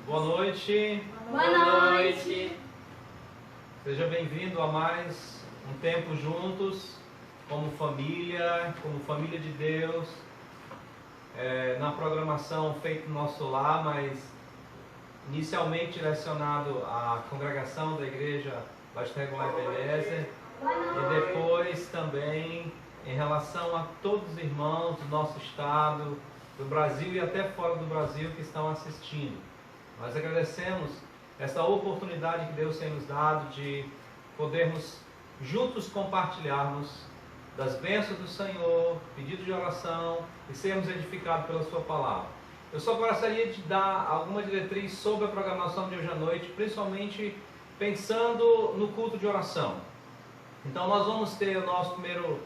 Boa noite. Boa noite. Seja bem-vindo a mais um tempo juntos, como família de Deus, na programação feita no nosso lar, mas inicialmente direcionado à congregação da Igreja Batista Regular Ebenezer, e depois também em relação a todos os irmãos do nosso estado, do Brasil e até fora do Brasil que estão assistindo. Nós agradecemos essa oportunidade que Deus tem nos dado de podermos juntos compartilharmos das bênçãos do Senhor, pedidos de oração e sermos edificados pela sua palavra. Eu só gostaria de dar alguma diretriz sobre a programação de hoje à noite, principalmente pensando no culto de oração. Então nós vamos ter o nosso primeiro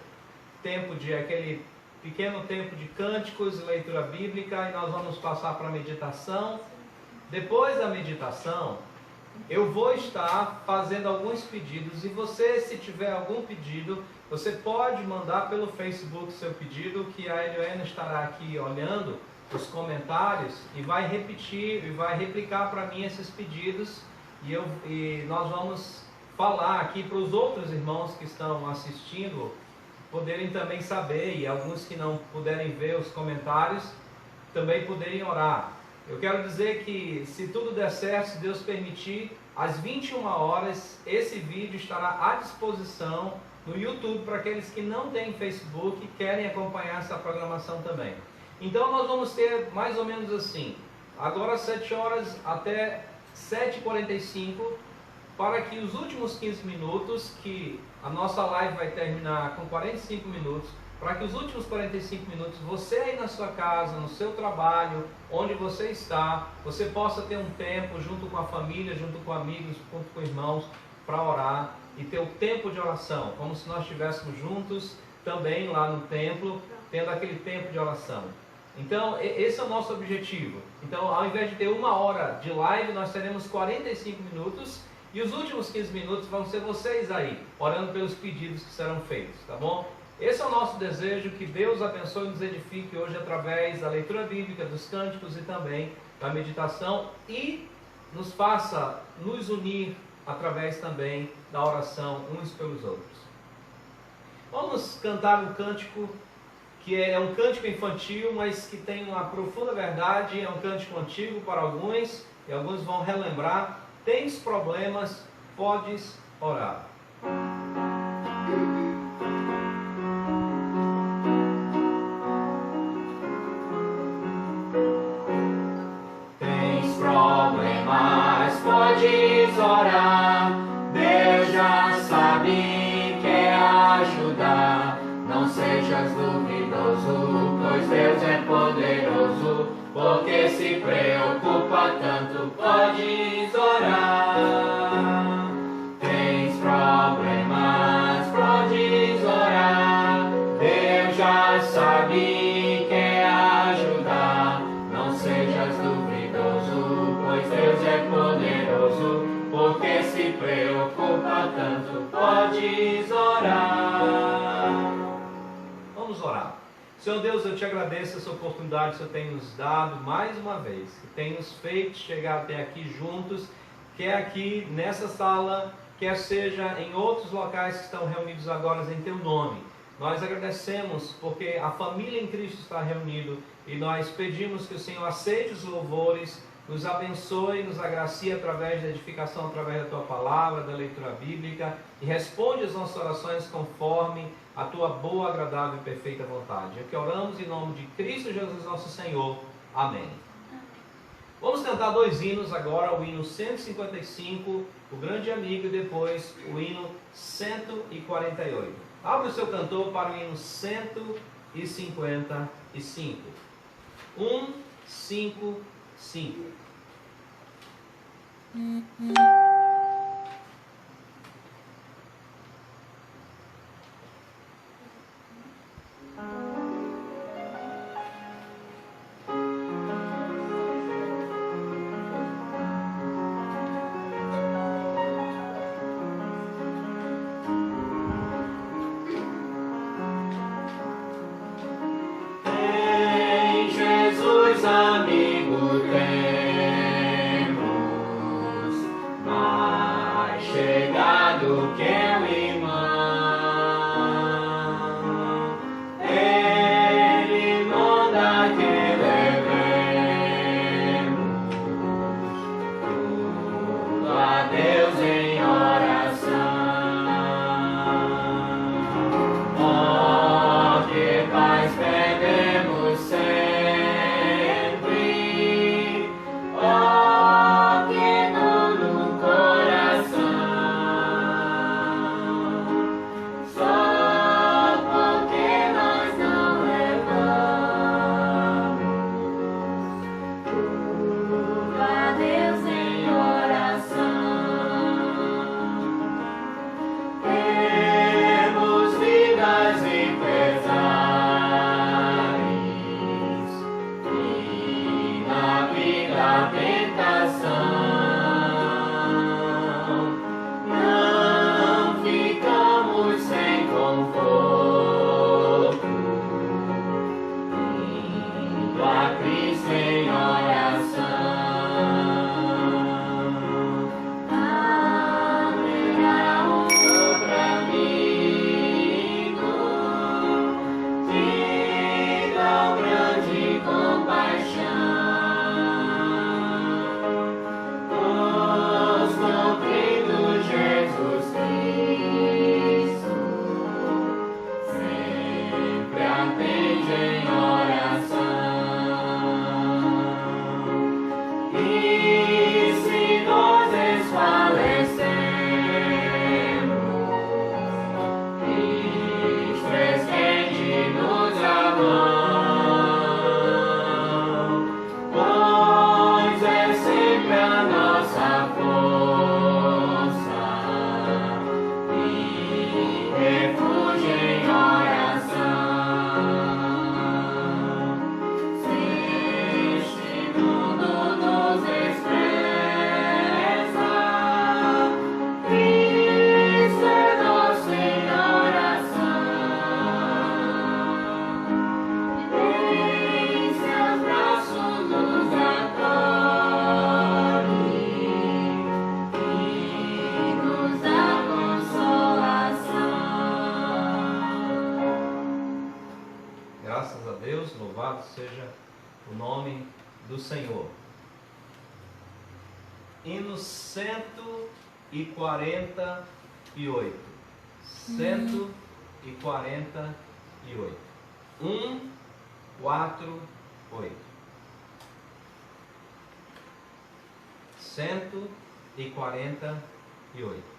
tempo de aquele pequeno tempo de cânticos e leitura bíblica, e nós vamos passar para a meditação. Depois da meditação, eu vou estar fazendo alguns pedidos, e você, se tiver algum pedido, você pode mandar pelo Facebook seu pedido, que a Eliana estará aqui olhando os comentários e vai repetir e vai replicar para mim esses pedidos, e nós vamos falar aqui para os outros irmãos que estão assistindo poderem também saber, e alguns que não puderem ver os comentários também poderem orar. Eu quero dizer que, se tudo der certo, se Deus permitir, às 21 horas esse vídeo estará à disposição no YouTube para aqueles que não têm Facebook e querem acompanhar essa programação também. Então nós vamos ter mais ou menos assim, agora 7 horas até 7h45, para que os últimos 15 minutos, que a nossa live vai terminar com 45 minutos, para que os últimos 45 minutos, você aí na sua casa, no seu trabalho, onde você está, você possa ter um tempo junto com a família, junto com amigos, junto com irmãos, para orar e ter o tempo de oração, como se nós estivéssemos juntos também lá no templo, tendo aquele tempo de oração. Então, esse é o nosso objetivo. Então, ao invés de ter 1 hora de live, nós teremos 45 minutos, e os últimos 15 minutos vão ser vocês aí, orando pelos pedidos que serão feitos, tá bom? Esse é o nosso desejo, que Deus abençoe e nos edifique hoje através da leitura bíblica, dos cânticos e também da meditação, e nos faça nos unir através também da oração uns pelos outros. Vamos cantar um cântico que é um cântico infantil, mas que tem uma profunda verdade. É um cântico antigo para alguns, e alguns vão relembrar. Tens problemas, podes orar. Tens problemas, podes orar. Deus já sabe, quer ajudar. Não sejas duvidoso, pois Deus é poderoso. Porque se preocupa tanto, podes orar. Tens problemas, podes orar. Deus já sabe, quer ajudar. Não sejas duvidoso, pois Deus é poderoso. Porque se preocupa tanto, podes orar. Vamos orar. Senhor Deus, eu te agradeço essa oportunidade que o Senhor tem nos dado mais uma vez, que tem nos feito chegar até aqui juntos, quer aqui nessa sala, quer seja em outros locais que estão reunidos agora em Teu nome. Nós agradecemos porque a família em Cristo está reunida, e nós pedimos que o Senhor aceite os louvores, nos abençoe, nos agracie através da edificação, através da Tua palavra, da leitura bíblica, e responde as nossas orações conforme a Tua boa, agradável e perfeita vontade. É que oramos em nome de Cristo Jesus nosso Senhor. Amém. Vamos cantar 2 hinos agora, o hino 155, o grande amigo, e depois o hino 148. Abra o seu cantor para o hino 155. 1, 5, 5. Tem Jesus amigo, tem Louvado seja o nome do Senhor. Hino 148. 148. 1, 4, 8. 148.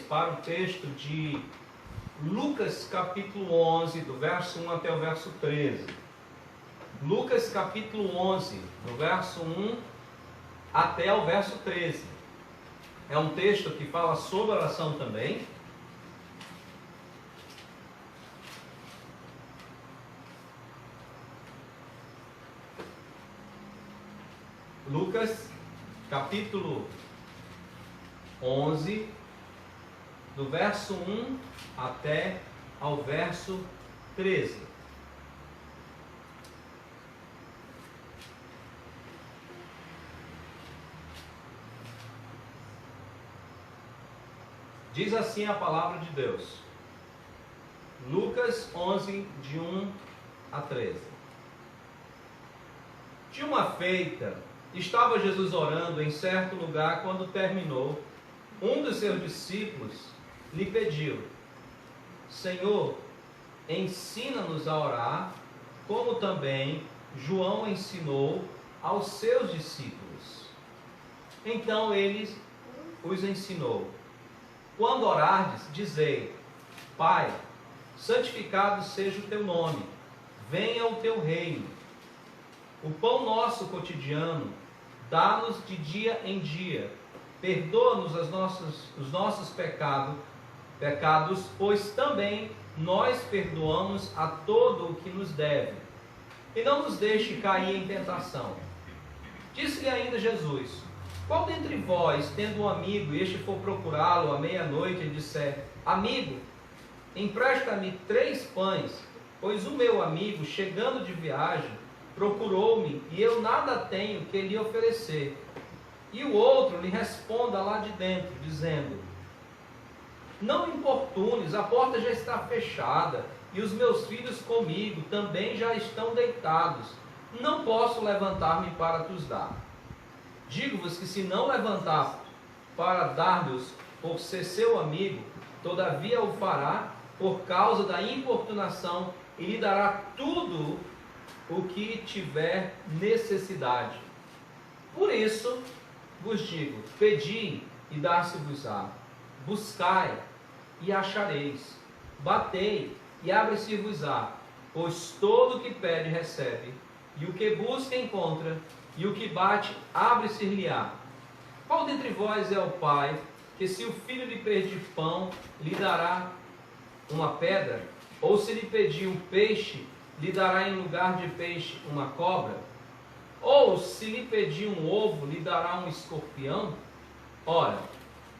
Para o texto de Lucas capítulo 11, do verso 1 até o verso 13. Lucas capítulo 11, do verso 1 até o verso 13. É um texto que fala sobre oração também. Lucas capítulo 11, do verso 1 até ao verso 13. Diz assim a palavra de Deus. Lucas 11, de 1 a 13. De uma feita, estava Jesus orando em certo lugar quando terminou. Um dos seus discípulos lhe pediu: Senhor, ensina-nos a orar, como também João ensinou aos seus discípulos. Então ele os ensinou: quando orardes, dizei: Pai, santificado seja o teu nome, venha o teu reino. O pão nosso cotidiano, dá-nos de dia em dia. Perdoa-nos os nossos pecados, pois também nós perdoamos a todo o que nos deve. E não nos deixe cair em tentação. Disse-lhe ainda Jesus: qual dentre vós, tendo um amigo, e este for procurá-lo à meia-noite, e disser: amigo, empresta-me 3 pães, pois o meu amigo, chegando de viagem, procurou-me, e eu nada tenho que lhe oferecer. E o outro lhe responda lá de dentro, dizendo: não me importunes, a porta já está fechada, e os meus filhos comigo também já estão deitados. Não posso levantar-me para te dar. Digo-vos que se não levantar para dar-lhes por ser seu amigo, todavia o fará por causa da importunação, e lhe dará tudo o que tiver necessidade. Por isso vos digo: pedi e dar-se-vos-á, buscai e achareis, batei e abre-se-vos-á, pois todo o que pede recebe, e o que busca encontra, e o que bate abre-se-lhe-á. Qual dentre vós é o pai que, se o filho lhe pedir pão, lhe dará uma pedra? Ou se lhe pedir um peixe, lhe dará em lugar de peixe uma cobra? Ou se lhe pedir um ovo, lhe dará um escorpião? Ora,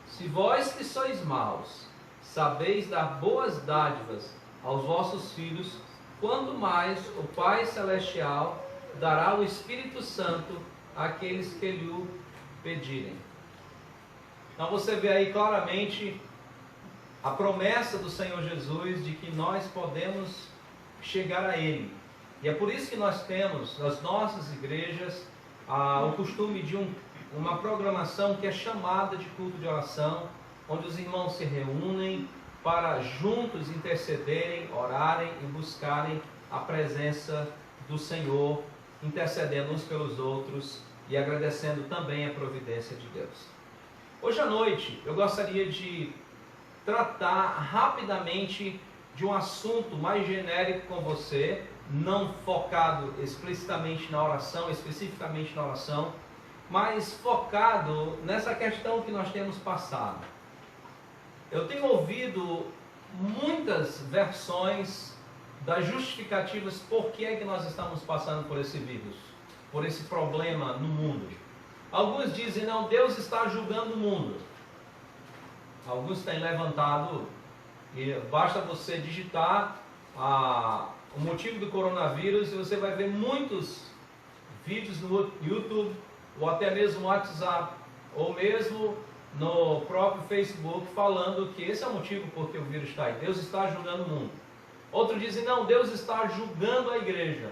se vós que sois maus, sabeis dar boas dádivas aos vossos filhos, quanto mais o Pai Celestial dará o Espírito Santo àqueles que lhe o pedirem. Então você vê aí claramente a promessa do Senhor Jesus de que nós podemos chegar a Ele. E é por isso que nós temos nas nossas igrejas o costume de uma programação que é chamada de culto de oração, onde os irmãos se reúnem para juntos intercederem, orarem e buscarem a presença do Senhor, intercedendo uns pelos outros e agradecendo também a providência de Deus. Hoje à noite eu gostaria de tratar rapidamente de um assunto mais genérico com você, não focado explicitamente na oração, especificamente na oração, mas focado nessa questão que nós temos passado. Eu tenho ouvido muitas versões das justificativas por que é que nós estamos passando por esse vírus, por esse problema no mundo. Alguns dizem: não, Deus está julgando o mundo. Alguns têm levantado, e basta você digitar o motivo do coronavírus e você vai ver muitos vídeos no YouTube, ou até mesmo no WhatsApp, ou mesmo no próprio Facebook, falando que esse é o motivo por que o vírus está aí. Deus está julgando o mundo. Outros dizem: não, Deus está julgando a igreja.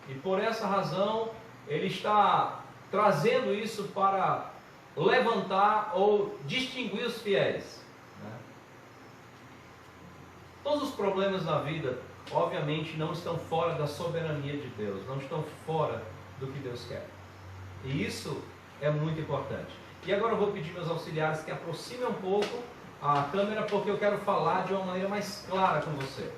E por essa razão, Ele está trazendo isso para levantar ou distinguir os fiéis. Todos os problemas na vida, obviamente, não estão fora da soberania de Deus, não estão fora do que Deus quer. E isso é muito importante. E agora eu vou pedir meus auxiliares que aproximem um pouco a câmera, porque eu quero falar de uma maneira mais clara com você.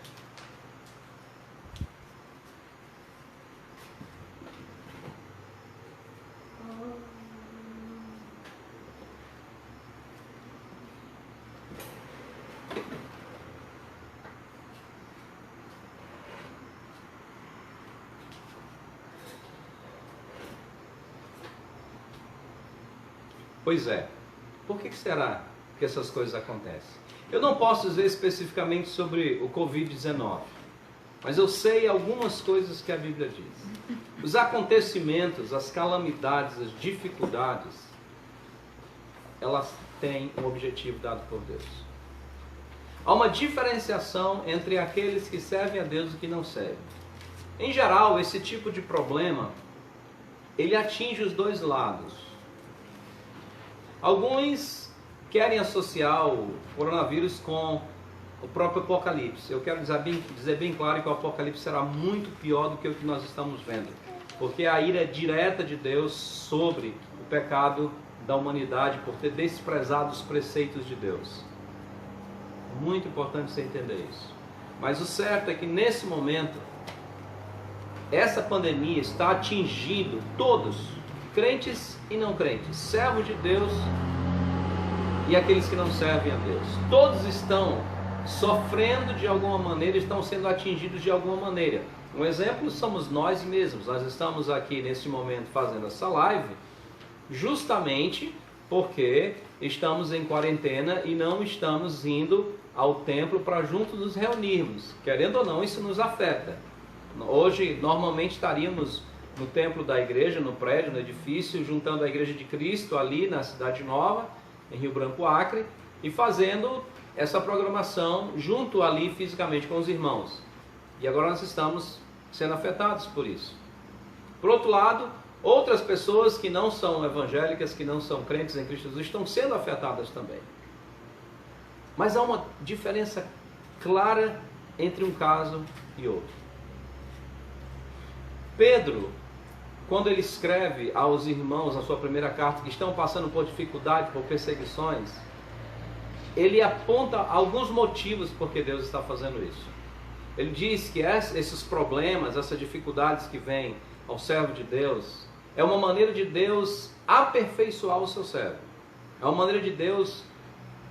Pois é, por que será que essas coisas acontecem? Eu não posso dizer especificamente sobre o Covid-19, mas eu sei algumas coisas que a Bíblia diz. Os acontecimentos, as calamidades, as dificuldades, elas têm um objetivo dado por Deus. Há uma diferenciação entre aqueles que servem a Deus e que não servem. Em geral, esse tipo de problema, ele atinge os dois lados. Alguns querem associar o coronavírus com o próprio Apocalipse. Eu quero dizer bem claro que o Apocalipse será muito pior do que o que nós estamos vendo, porque a ira direta de Deus sobre o pecado da humanidade por ter desprezado os preceitos de Deus. Muito importante você entender isso. Mas o certo é que nesse momento essa pandemia está atingindo todos, crentes e não crentes, servos de Deus e aqueles que não servem a Deus. Todos estão sofrendo de alguma maneira, estão sendo atingidos de alguma maneira. Um exemplo somos nós mesmos. Nós estamos aqui nesse momento fazendo essa live justamente porque estamos em quarentena e não estamos indo ao templo para juntos nos reunirmos. Querendo ou não, isso nos afeta. Hoje, normalmente estaríamos no templo da igreja, no prédio, no edifício, juntando a Igreja de Cristo ali na Cidade Nova, em Rio Branco, Acre, e fazendo essa programação junto ali fisicamente com os irmãos. E agora nós estamos sendo afetados por isso. Por outro lado, outras pessoas que não são evangélicas, que não são crentes em Cristo Jesus, estão sendo afetadas também. Mas há uma diferença clara entre um caso e outro. Pedro, quando ele escreve aos irmãos na sua primeira carta que estão passando por dificuldade, por perseguições, ele aponta alguns motivos por que Deus está fazendo isso. Ele diz que esses problemas, essas dificuldades que vêm ao servo de Deus, é uma maneira de Deus aperfeiçoar o seu servo. É uma maneira de Deus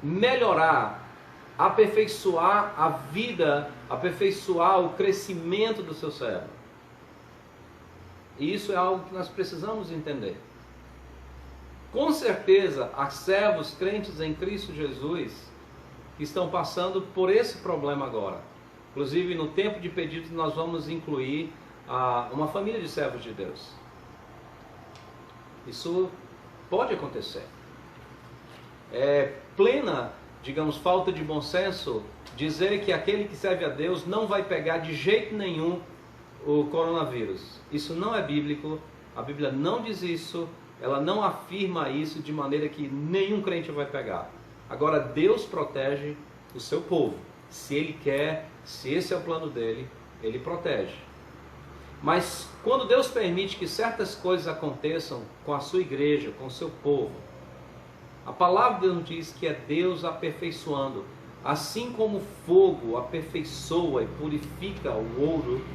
melhorar, aperfeiçoar a vida, aperfeiçoar o crescimento do seu servo. E isso é algo que nós precisamos entender. Com certeza, há servos crentes em Cristo Jesus que estão passando por esse problema agora. Inclusive, no tempo de pedidos, nós vamos incluir uma família de servos de Deus. Isso pode acontecer. É plena, digamos, falta de bom senso dizer que aquele que serve a Deus não vai pegar de jeito nenhum o coronavírus. Isso não é bíblico, a Bíblia não diz isso, ela não afirma isso de maneira que nenhum crente vai pegar. Agora, Deus protege o seu povo. Se Ele quer, se esse é o plano dele, Ele protege. Mas quando Deus permite que certas coisas aconteçam com a sua igreja, com o seu povo, a palavra de Deus diz que é Deus aperfeiçoando. Assim como o fogo aperfeiçoa e purifica o ouro,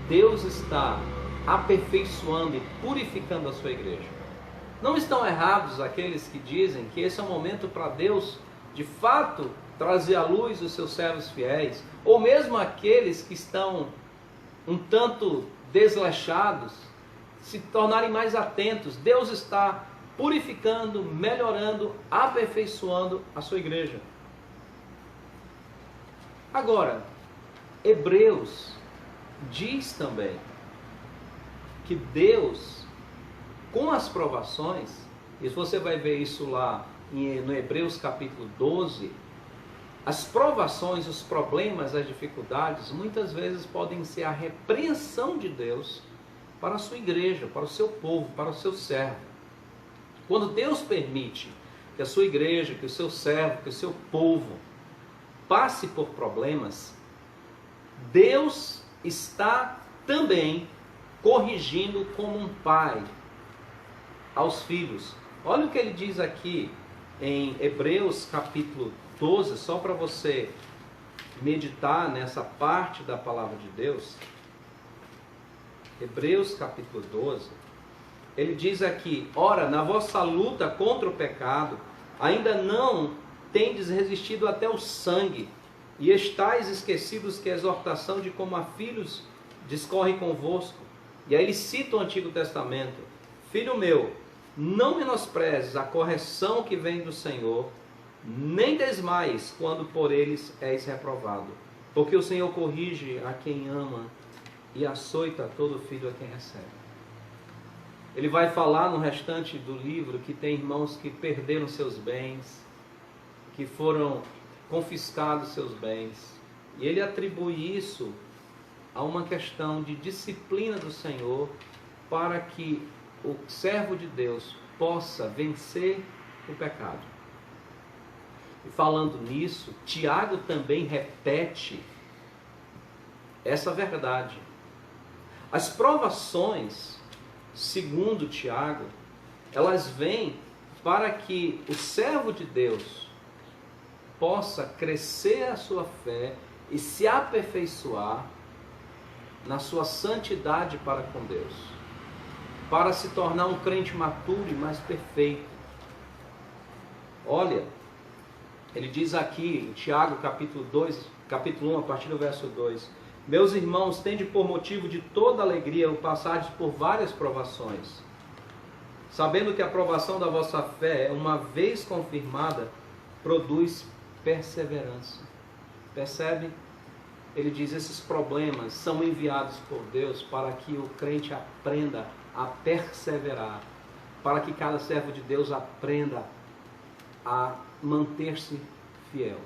Deus está aperfeiçoando e purificando a sua igreja. Não estão errados aqueles que dizem que esse é o momento para Deus, de fato, trazer à luz os seus servos fiéis, ou mesmo aqueles que estão um tanto desleixados, se tornarem mais atentos. Deus está purificando, melhorando, aperfeiçoando a sua igreja. Agora, Hebreus diz também que Deus, com as provações, e você vai ver isso lá no Hebreus capítulo 12, as provações, os problemas, as dificuldades, muitas vezes podem ser a repreensão de Deus para a sua igreja, para o seu povo, para o seu servo. Quando Deus permite que a sua igreja, que o seu servo, que o seu povo passe por problemas, Deus está também corrigindo como um pai aos filhos. Olha o que ele diz aqui em Hebreus capítulo 12, só para você meditar nessa parte da palavra de Deus. Hebreus capítulo 12, ele diz aqui: ora, na vossa luta contra o pecado, ainda não tendes resistido até o sangue, e estáis esquecidos que a exortação de como a filhos discorre convosco. E aí ele cita o Antigo Testamento: filho meu, não menosprezes a correção que vem do Senhor, nem desmaies quando por eles és reprovado, porque o Senhor corrige a quem ama e açoita todo filho a quem recebe. Ele vai falar no restante do livro que tem irmãos que perderam seus bens, que foram confiscados seus bens, e ele atribui isso a uma questão de disciplina do Senhor, para que o servo de Deus possa vencer o pecado. E falando nisso, Tiago também repete essa verdade. As provações, segundo Tiago, elas vêm para que o servo de Deus possa crescer a sua fé e se aperfeiçoar, na sua santidade para com Deus, para se tornar um crente maturo e mais perfeito. Olha, ele diz aqui em Tiago capítulo 1, a partir do verso 2: meus irmãos, tende por motivo de toda alegria o passardes por várias provações, sabendo que a provação da vossa fé, uma vez confirmada, produz perseverança. Percebe? Ele diz, esses problemas são enviados por Deus para que o crente aprenda a perseverar, para que cada servo de Deus aprenda a manter-se fiel.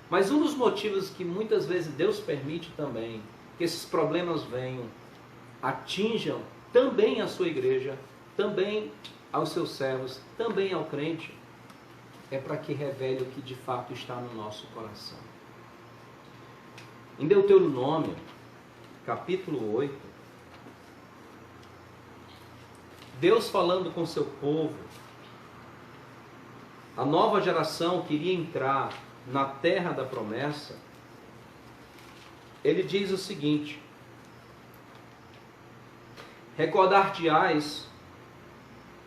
Mas um dos motivos que muitas vezes Deus permite também que esses problemas venham, atinjam também a sua igreja, também aos seus servos, também ao crente, é para que revele o que de fato está no nosso coração. Em Deuteronômio, capítulo 8, Deus falando com seu povo, a nova geração queria entrar na terra da promessa, ele diz o seguinte: recordar-te-ás,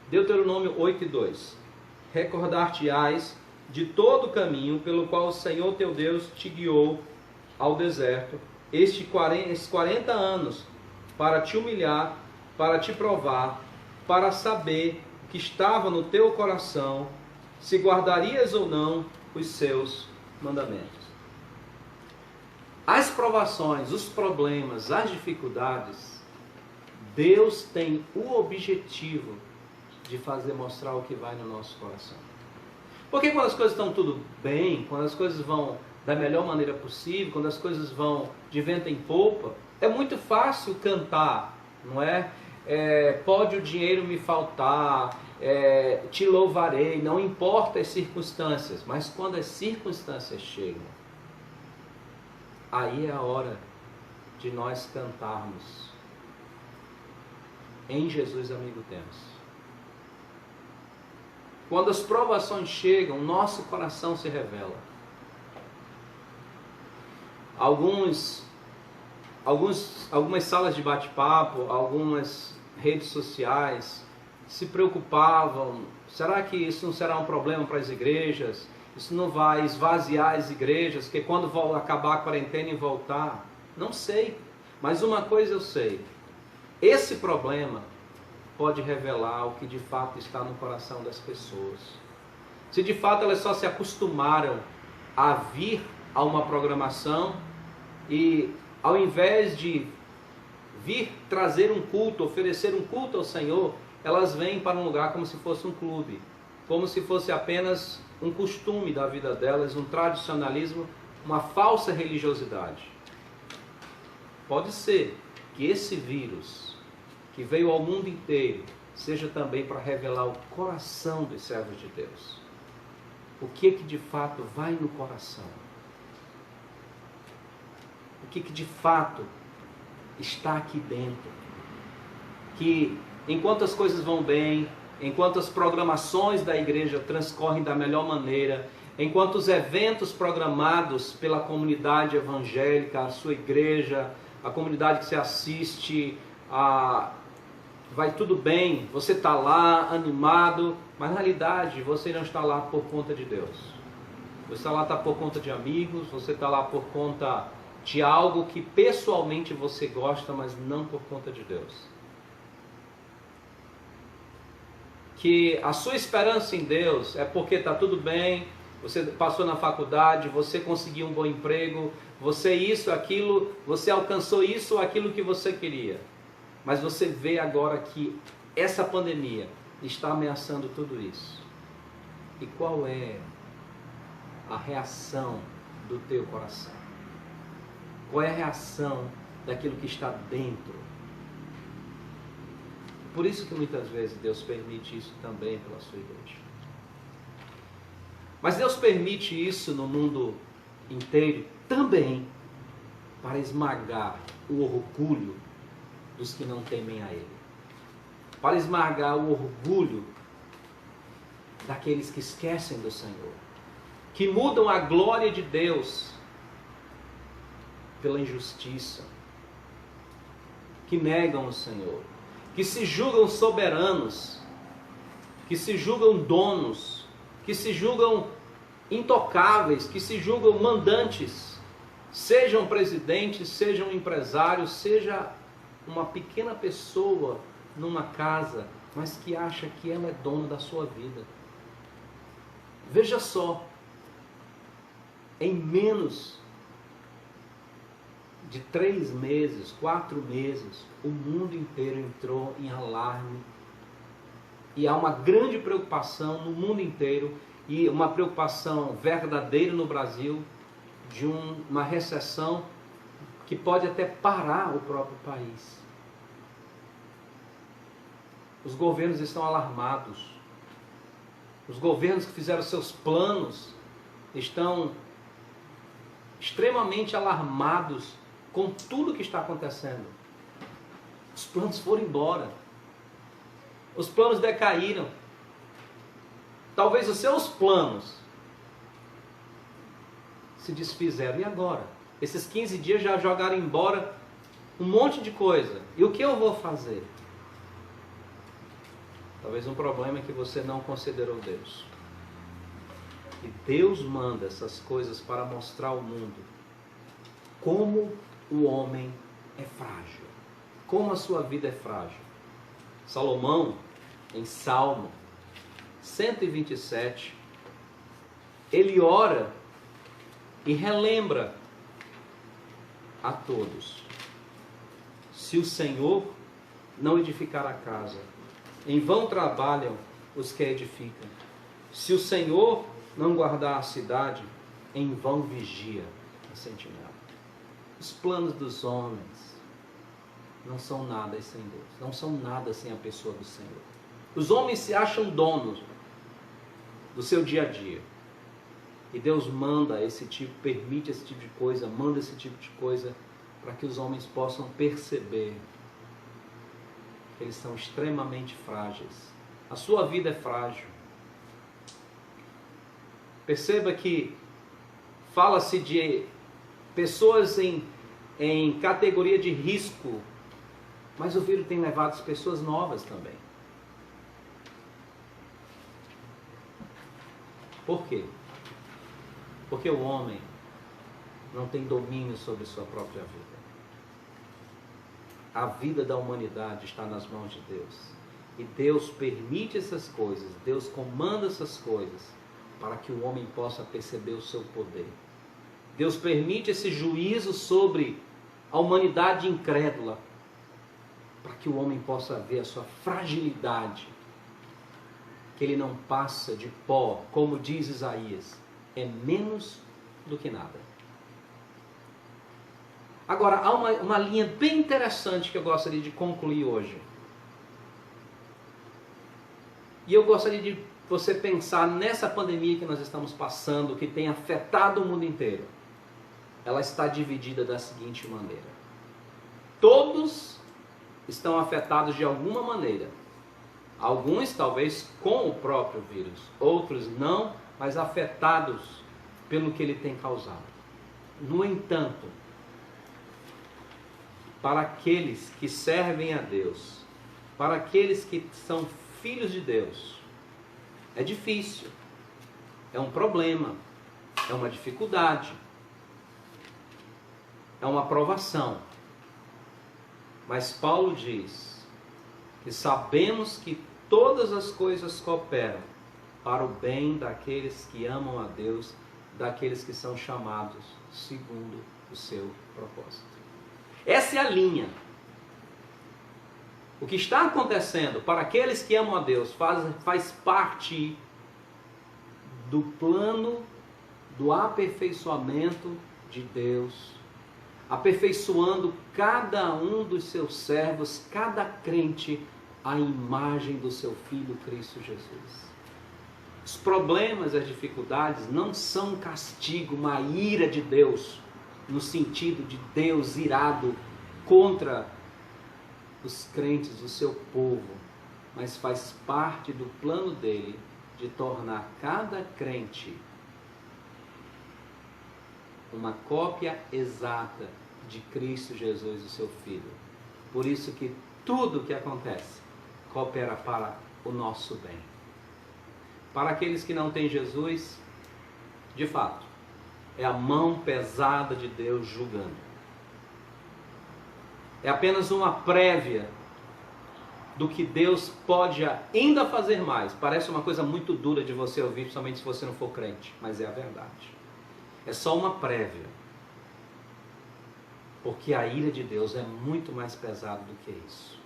Deuteronômio 8:2, recordar-te-ás de todo o caminho pelo qual o Senhor teu Deus te guiou ao deserto, esses 40 anos, para te humilhar, para te provar, para saber o que estava no teu coração, se guardarias ou não os seus mandamentos. As provações, os problemas, as dificuldades, Deus tem o objetivo de fazer mostrar o que vai no nosso coração. Porque quando as coisas estão tudo bem, quando as coisas vão da melhor maneira possível, quando as coisas vão de vento em popa, é muito fácil cantar, não é? Pode o dinheiro me faltar, te louvarei, não importa as circunstâncias, mas quando as circunstâncias chegam, aí é a hora de nós cantarmos: em Jesus amigo temos. Quando as provações chegam, nosso coração se revela. Algumas salas de bate-papo, algumas redes sociais se preocupavam: será que isso não será um problema para as igrejas? Isso não vai esvaziar as igrejas, porque quando acabar a quarentena e voltar? Não sei, mas uma coisa eu sei: esse problema pode revelar o que de fato está no coração das pessoas. Se de fato elas só se acostumaram a vir a uma programação e ao invés de vir trazer um culto, oferecer um culto ao Senhor, elas vêm para um lugar como se fosse um clube, como se fosse apenas um costume da vida delas, um tradicionalismo, uma falsa religiosidade. Pode ser que esse vírus que veio ao mundo inteiro seja também para revelar o coração dos servos de Deus. O que de fato vai no coração? O que de fato está aqui dentro? Que enquanto as coisas vão bem, enquanto as programações da igreja transcorrem da melhor maneira, enquanto os eventos programados pela comunidade evangélica, a sua igreja, a comunidade que você assiste, vai tudo bem, você está lá animado, mas na realidade você não está lá por conta de Deus. Você está lá por conta de amigos, você está lá por conta de algo que pessoalmente você gosta, mas não por conta de Deus. Que a sua esperança em Deus é porque está tudo bem, você passou na faculdade, você conseguiu um bom emprego, você isso, aquilo, você alcançou isso ou aquilo que você queria. Mas você vê agora que essa pandemia está ameaçando tudo isso. E qual é a reação do teu coração? Qual é a reação daquilo que está dentro? Por isso que muitas vezes Deus permite isso também pela sua igreja. Mas Deus permite isso no mundo inteiro também para esmagar o orgulho dos que não temem a Ele. Para esmagar o orgulho daqueles que esquecem do Senhor. Que mudam a glória de Deus pela injustiça. que negam o Senhor, que se julgam soberanos, que se julgam donos, que se julgam intocáveis, que se julgam mandantes, sejam presidentes, sejam empresários, seja uma pequena pessoa numa casa, mas que acha que ela é dona da sua vida. Veja só, em menos de 3 meses, 4 meses, o mundo inteiro entrou em alarme. E há uma grande preocupação no mundo inteiro, e uma preocupação verdadeira no Brasil, de uma recessão que pode até parar o próprio país. Os governos estão alarmados. Os governos que fizeram seus planos estão extremamente alarmados com tudo que está acontecendo. Os planos foram embora. Os planos decaíram. Talvez os seus planos se desfizeram. E agora? Esses 15 dias já jogaram embora um monte de coisa. E o que eu vou fazer? Talvez um problema é que você não considerou Deus. E Deus manda essas coisas para mostrar ao mundo como o homem é frágil. Como a sua vida é frágil. Salomão, em Salmo 127, ele ora e relembra a todos: se o Senhor não edificar a casa, em vão trabalham os que a edificam. Se o Senhor não guardar a cidade, em vão vigia a sentinela. Os planos dos homens não são nada sem Deus, não são nada sem a pessoa do Senhor. Os homens se acham donos do seu dia a dia. E Deus manda esse tipo, permite esse tipo de coisa, manda esse tipo de coisa para que os homens possam perceber que eles são extremamente frágeis. A sua vida é frágil. Perceba que fala-se de pessoas em categoria de risco, mas o vírus tem levado as pessoas novas também. Por quê? Porque o homem não tem domínio sobre sua própria vida. A vida da humanidade está nas mãos de Deus. E Deus permite essas coisas, Deus comanda essas coisas, para que o homem possa perceber o seu poder. Deus permite esse juízo sobre a humanidade incrédula, para que o homem possa ver a sua fragilidade, que ele não passa de pó, como diz Isaías, é menos do que nada. Agora, há uma linha bem interessante que eu gostaria de concluir hoje. E eu gostaria de você pensar nessa pandemia que nós estamos passando, que tem afetado o mundo inteiro. Ela está dividida da seguinte maneira: todos estão afetados de alguma maneira. Alguns talvez com o próprio vírus, outros não, mas afetados pelo que ele tem causado. No entanto, para aqueles que servem a Deus, para aqueles que são filhos de Deus, é difícil, é um problema, é uma dificuldade, é uma provação. Mas Paulo diz que sabemos que todas as coisas cooperam para o bem daqueles que amam a Deus, daqueles que são chamados segundo o seu propósito. Essa é a linha. O que está acontecendo para aqueles que amam a Deus faz parte do plano do aperfeiçoamento de Deus, aperfeiçoando cada um dos seus servos, cada crente, à imagem do seu Filho Cristo Jesus. Os problemas, as dificuldades não são um castigo, uma ira de Deus, no sentido de Deus irado contra os crentes, o seu povo, mas faz parte do plano dele de tornar cada crente uma cópia exata de Cristo Jesus, o seu Filho. Por isso que tudo que acontece coopera para o nosso bem. Para aqueles que não têm Jesus, de fato, é a mão pesada de Deus julgando. É apenas uma prévia do que Deus pode ainda fazer mais. Parece uma coisa muito dura de você ouvir, principalmente se você não for crente, mas é a verdade. É só uma prévia. Porque a ira de Deus é muito mais pesada do que isso.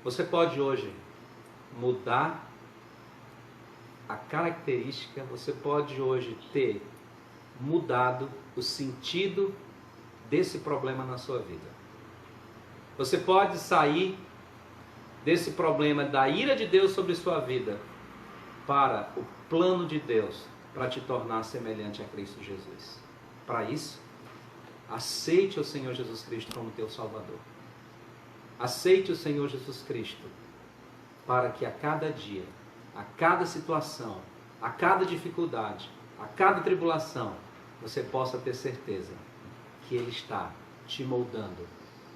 Você pode hoje mudar a característica, você pode hoje ter mudado o sentido desse problema na sua vida. Você pode sair desse problema da ira de Deus sobre sua vida para o plano de Deus para te tornar semelhante a Cristo Jesus. Para isso, aceite o Senhor Jesus Cristo como teu Salvador. Aceite o Senhor Jesus Cristo para que a cada dia, a cada situação, a cada dificuldade, a cada tribulação, você possa ter certeza que Ele está te moldando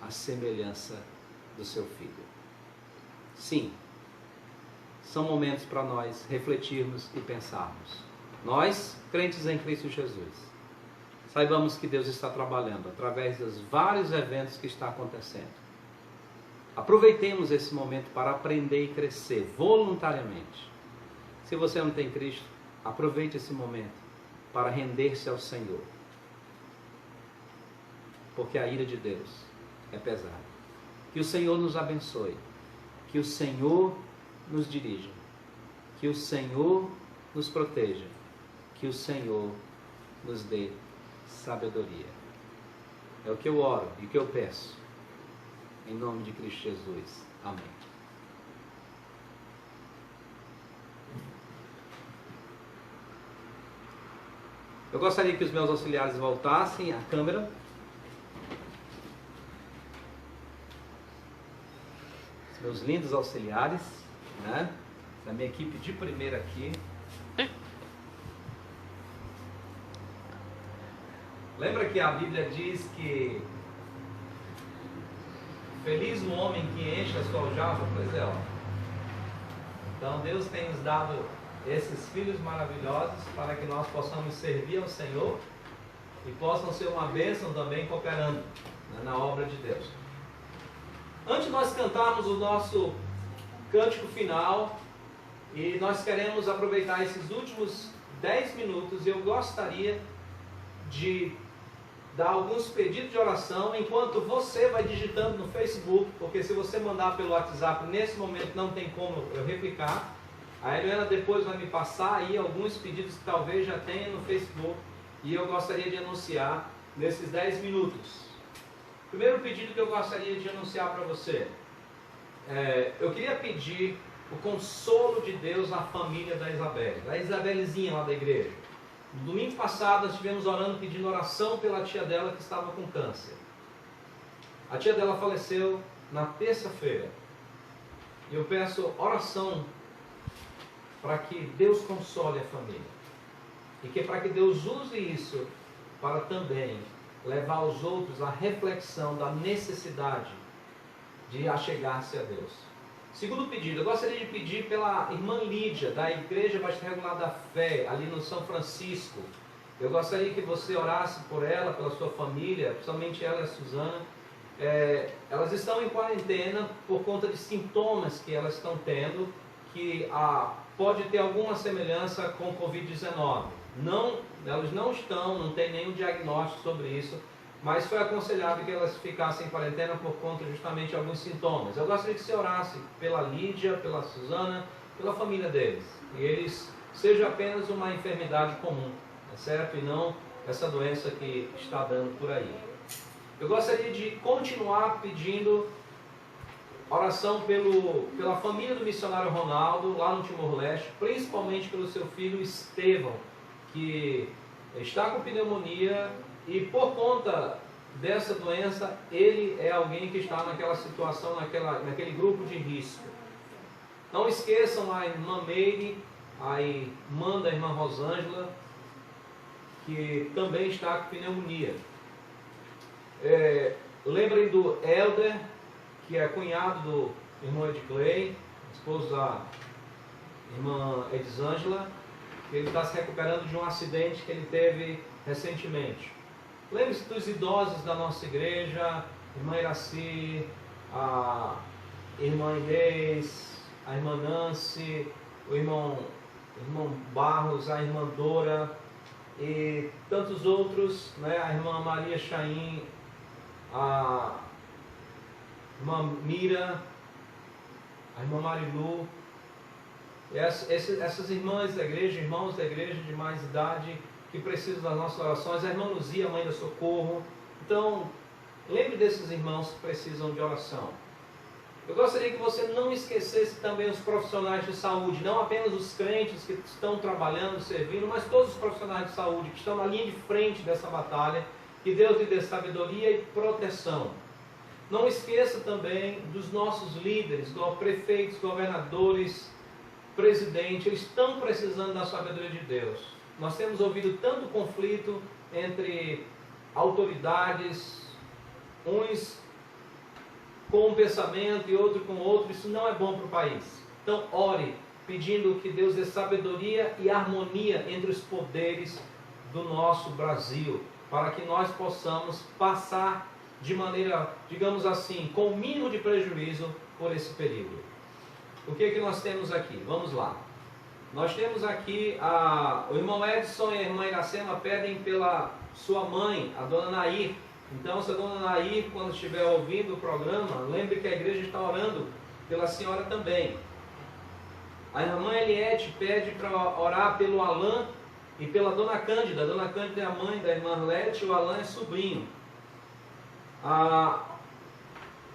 à semelhança do seu Filho. Sim, são momentos para nós refletirmos e pensarmos. Nós, crentes em Cristo Jesus, saibamos que Deus está trabalhando através dos vários eventos que estão acontecendo. Aproveitemos esse momento para aprender e crescer voluntariamente. Se você não tem Cristo, aproveite esse momento para render-se ao Senhor. Porque a ira de Deus é pesada. Que o Senhor nos abençoe. Que o Senhor nos dirija. Que o Senhor nos proteja. Que o Senhor nos dê sabedoria. É o que eu oro e o que eu peço. Em nome de Cristo Jesus. Amém. Eu gostaria que os meus auxiliares voltassem à câmera. Os meus lindos auxiliares, né? Da minha equipe de primeira aqui. Lembra que a Bíblia diz que feliz o homem que enche a sua aljava? Pois é, ó. Então Deus tem nos dado esses filhos maravilhosos para que nós possamos servir ao Senhor e possam ser uma bênção também cooperando, né, na obra de Deus. Antes de nós cantarmos o nosso cântico final, e nós queremos aproveitar esses últimos 10 minutos, eu gostaria de dar alguns pedidos de oração enquanto você vai digitando no Facebook, porque se você mandar pelo WhatsApp, nesse momento não tem como eu replicar. A Eliana depois vai me passar aí alguns pedidos que talvez já tenha no Facebook e eu gostaria de anunciar nesses 10 minutos. Primeiro pedido que eu gostaria de anunciar para você, eu queria pedir o consolo de Deus à família da Isabelzinha lá da igreja. No domingo passado nós estivemos orando, pedindo oração pela tia dela que estava com câncer. A tia dela faleceu na terça-feira. E eu peço oração para que Deus console a família. E que para que Deus use isso para também levar os outros à reflexão da necessidade de achegar-se a Deus. Segundo pedido, eu gostaria de pedir pela irmã Lídia, da Igreja Batista Regular da Fé, ali no São Francisco. Eu gostaria que você orasse por ela, pela sua família, principalmente ela e a Suzana. Elas estão em quarentena por conta de sintomas que elas estão tendo, que pode ter alguma semelhança com o Covid-19. Elas não tem nenhum diagnóstico sobre isso, mas foi aconselhável que elas ficassem em quarentena por conta justamente de alguns sintomas. Eu gostaria que você orasse pela Lídia, pela Suzana, pela família deles. E eles seja apenas uma enfermidade comum, tá certo? E não essa doença que está dando por aí. Eu gostaria de continuar pedindo oração pela família do missionário Ronaldo, lá no Timor-Leste, principalmente pelo seu filho Estevão, que está com pneumonia. E por conta dessa doença, ele é alguém que está naquela situação, naquele grupo de risco. Não esqueçam a irmã Meire, a irmã da irmã Rosângela, que também está com pneumonia. Lembrem do Helder, que é cunhado do irmão Edclay, esposo da irmã Elisângela, que ele está se recuperando de um acidente que ele teve recentemente. Lembre-se dos idosos da nossa igreja, a irmã Iraci, a irmã Inês, a irmã Nancy, o irmão Barros, a irmã Dora e tantos outros, né? A irmã Maria Chaim, a irmã Mira, a irmã Marilu, essas irmãs da igreja, irmãos da igreja de mais idade que precisam das nossas orações, a irmã Luzia, mãe da Socorro. Então, lembre desses irmãos que precisam de oração. Eu gostaria que você não esquecesse também os profissionais de saúde, não apenas os crentes que estão trabalhando, servindo, mas todos os profissionais de saúde que estão na linha de frente dessa batalha. Que Deus lhe dê sabedoria e proteção. Não esqueça também dos nossos líderes, prefeitos, governadores, presidentes, eles estão precisando da sabedoria de Deus. Nós temos ouvido tanto conflito entre autoridades, uns com um pensamento e outro com outro, isso não é bom para o país. Então ore, pedindo que Deus dê sabedoria e harmonia entre os poderes do nosso Brasil, para que nós possamos passar de maneira, digamos assim, com o mínimo de prejuízo por esse período. O que é que nós temos aqui? Vamos lá. Nós temos aqui o irmão Edson e a irmã Iracema pedem pela sua mãe, a dona Nair. Então, se a dona Nair, quando estiver ouvindo o programa, lembre que a igreja está orando pela senhora também. A irmã Eliette pede para orar pelo Alain e pela dona Cândida. A dona Cândida é a mãe da irmã Arlete e o Alain é sobrinho.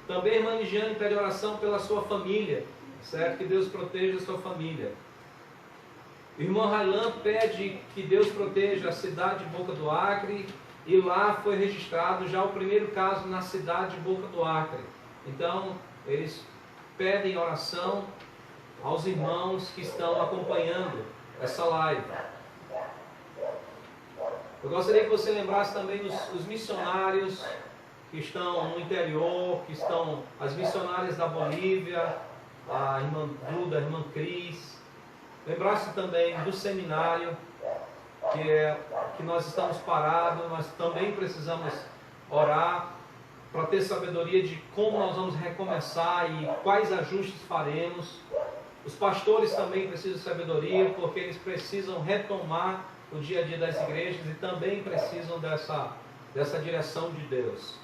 Também a irmã Ligiane pede oração pela sua família, certo? Que Deus proteja a sua família. O irmão Railan pede que Deus proteja a cidade de Boca do Acre, e lá foi registrado já o primeiro caso na cidade de Boca do Acre. Então, eles pedem oração aos irmãos que estão acompanhando essa live. Eu gostaria que você lembrasse também os missionários que estão no interior, que estão as missionárias da Bolívia, a irmã Duda, a irmã Cris. Lembrasse também do seminário, que nós estamos parados, nós também precisamos orar para ter sabedoria de como nós vamos recomeçar e quais ajustes faremos. Os pastores também precisam de sabedoria, porque eles precisam retomar o dia a dia das igrejas e também precisam dessa direção de Deus.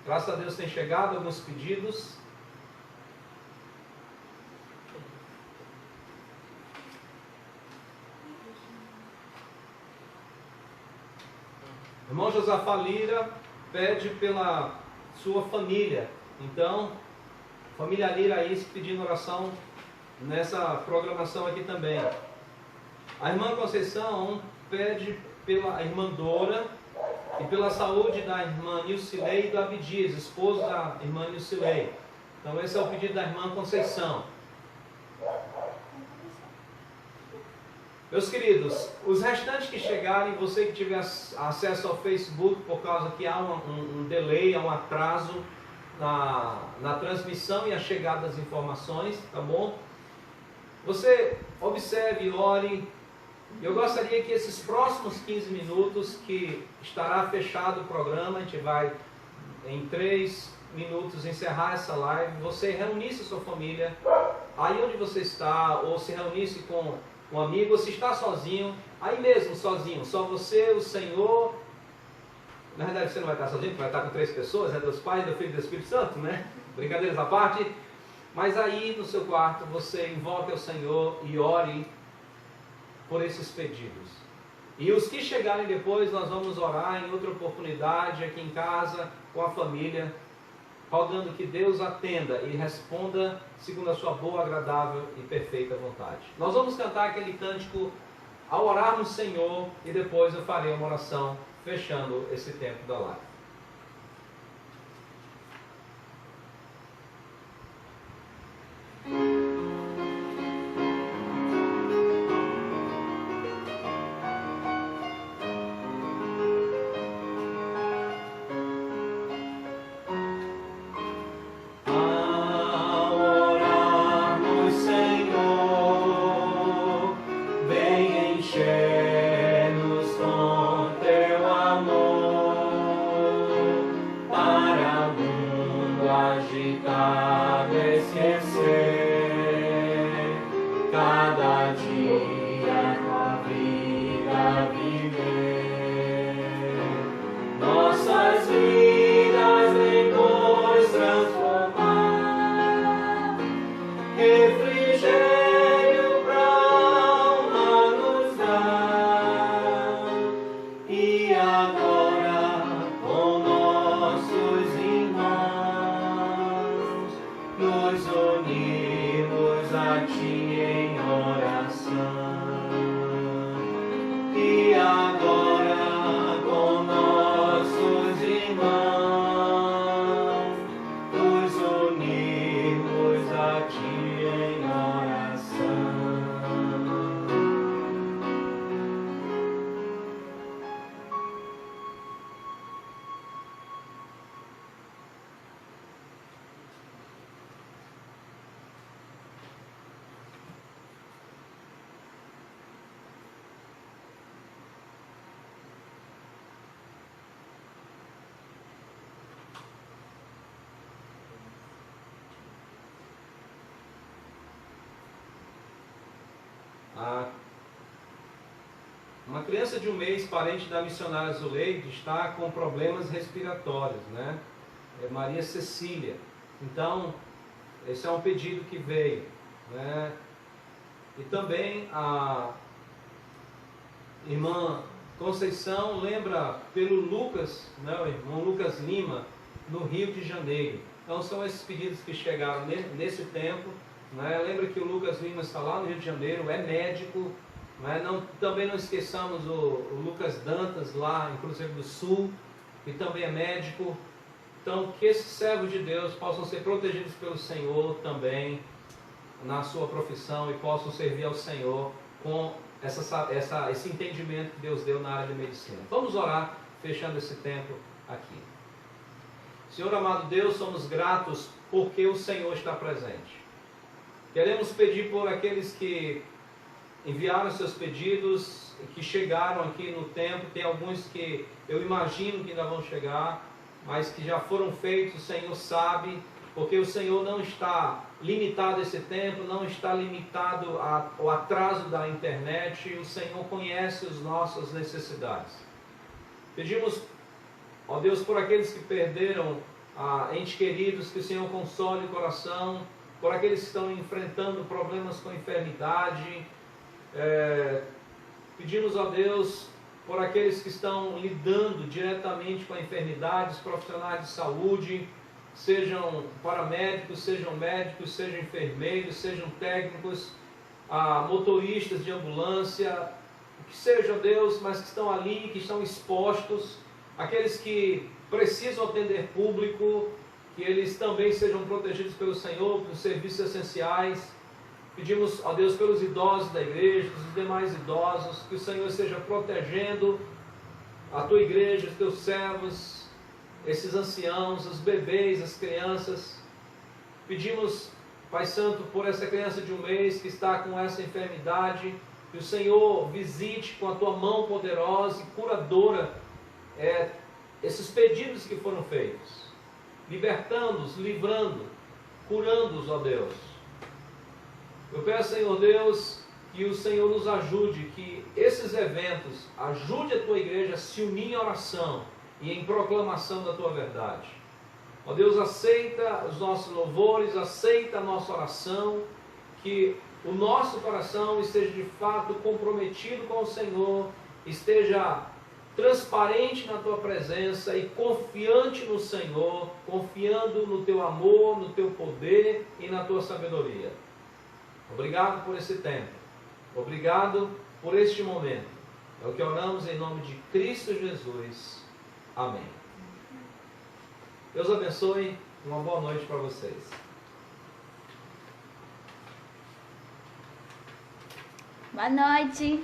Graças a Deus tem chegado alguns pedidos. Irmão Josafá Lira pede pela sua família. Então, família Lira aí pedindo oração nessa programação aqui também. A irmã Conceição pede pela irmã Dora e pela saúde da irmã Nilcilei e do Abdias, esposo da irmã Nilcilei. Então esse é o pedido da irmã Conceição. Meus queridos, os restantes que chegarem, você que tiver acesso ao Facebook, por causa que há um delay, há um atraso na transmissão e a chegada das informações, tá bom? Você observe, ore. Eu gostaria que esses próximos 15 minutos, que estará fechado o programa, a gente vai em 3 minutos encerrar essa live, você reunisse a sua família aí onde você está, ou se reunisse com um amigo, ou se está sozinho, aí mesmo sozinho, só você, o Senhor. Na verdade você não vai estar sozinho, vai estar com 3 pessoas, Deus Pai, Deus Filho e Deus Espírito Santo, né? Brincadeiras à parte. Mas aí no seu quarto você invoque ao Senhor e ore por esses pedidos. E os que chegarem depois, nós vamos orar em outra oportunidade, aqui em casa, com a família, rogando que Deus atenda e responda segundo a sua boa, agradável e perfeita vontade. Nós vamos cantar aquele cântico ao orar no Senhor e depois eu farei uma oração fechando esse tempo da live. agora com nossos irmãos nos unimos a Ti em oração. E agora com nossos irmãos nos unimos a Ti em oração. Uma criança de 1 mês, parente da missionária Zuleide, está com problemas respiratórios, né? É Maria Cecília. Então, esse é um pedido que veio, né? E também a irmã Conceição lembra pelo Lucas, né? O irmão Lucas Lima, no Rio de Janeiro. Então, são esses pedidos que chegaram nesse tempo, né? Lembra que o Lucas Lima está lá no Rio de Janeiro, é médico. Também não esqueçamos o Lucas Dantas, lá em Cruzeiro do Sul, que também é médico. Então, que esses servos de Deus possam ser protegidos pelo Senhor também na sua profissão e possam servir ao Senhor com esse entendimento que Deus deu na área de medicina. Vamos orar, fechando esse tempo aqui. Senhor amado Deus, somos gratos porque o Senhor está presente. Queremos pedir por aqueles que enviaram seus pedidos, que chegaram aqui no tempo. Tem alguns que eu imagino que ainda vão chegar, mas que já foram feitos, o Senhor sabe, porque o Senhor não está limitado a esse tempo, não está limitado ao atraso da internet. O Senhor conhece as nossas necessidades. Pedimos, ó Deus, por aqueles que perderam entes queridos, que o Senhor console o coração, por aqueles que estão enfrentando problemas com enfermidade. Pedimos a Deus por aqueles que estão lidando diretamente com enfermidades, profissionais de saúde, sejam paramédicos, sejam médicos, sejam enfermeiros, sejam técnicos, motoristas de ambulância, que seja, Deus, mas que estão ali, que estão expostos, aqueles que precisam atender público, que eles também sejam protegidos pelo Senhor, pelos serviços essenciais. Pedimos a Deus pelos idosos da igreja, pelos demais idosos, que o Senhor esteja protegendo a tua igreja, os teus servos, esses anciãos, os bebês, as crianças. Pedimos, Pai Santo, por essa criança de 1 mês que está com essa enfermidade, que o Senhor visite com a tua mão poderosa e curadora esses pedidos que foram feitos, libertando-os, livrando, curando-os, ó Deus. Eu peço, Senhor Deus, que o Senhor nos ajude, que esses eventos ajude a tua igreja a se unir em oração e em proclamação da tua verdade. Ó Deus, aceita os nossos louvores, aceita a nossa oração, que o nosso coração esteja de fato comprometido com o Senhor, esteja transparente na tua presença e confiante no Senhor, confiando no teu amor, no teu poder e na tua sabedoria. Obrigado por esse tempo. Obrigado por este momento. É o que oramos em nome de Cristo Jesus. Amém. Deus abençoe. Uma boa noite para vocês. Boa noite.